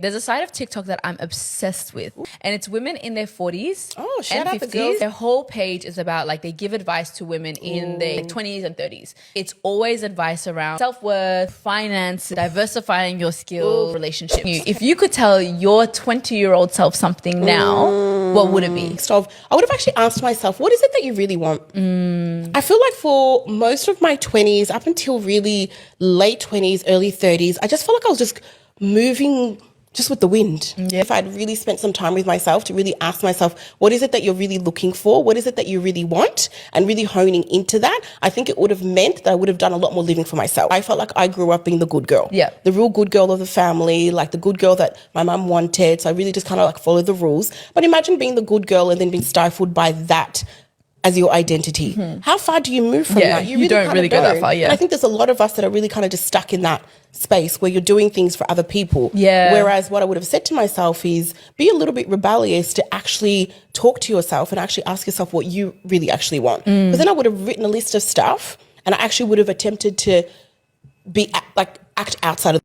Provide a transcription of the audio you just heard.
There's a side of TikTok that I'm obsessed with, and it's women in their 40s shout and out the 50s. girls. Their whole page is about like they give advice to women in their 20s and 30s. It's always advice around self-worth, finance, diversifying your skills, relationships. If you could tell your 20-year-old self something now, what would it be? So I would have actually asked myself, what is it that you really want? I feel like for most of my 20s, up until really late 20s, early 30s, I just felt like I was just moving just with the wind. If I'd really spent some time with myself to really ask myself, what is it that you're really looking for? What is it that you really want? And really honing into that, I think it would have meant that I would have done a lot more living for myself. I felt like I grew up being the good girl. Yeah. The real good girl of the family, like the good girl that my mum wanted. So I really just kind of like followed the rules. But imagine being the good girl and then being stifled by that as your identity. How far do you move from that? You don't kind really of go that don't. far, And I think there's a lot of us that are really kind of just stuck in that space where you're doing things for other people. Yeah. Whereas what I would have said to myself is be a little bit rebellious to actually talk to yourself and actually ask yourself what you really actually want. Because then I would have written a list of stuff and I actually would have attempted to be act outside of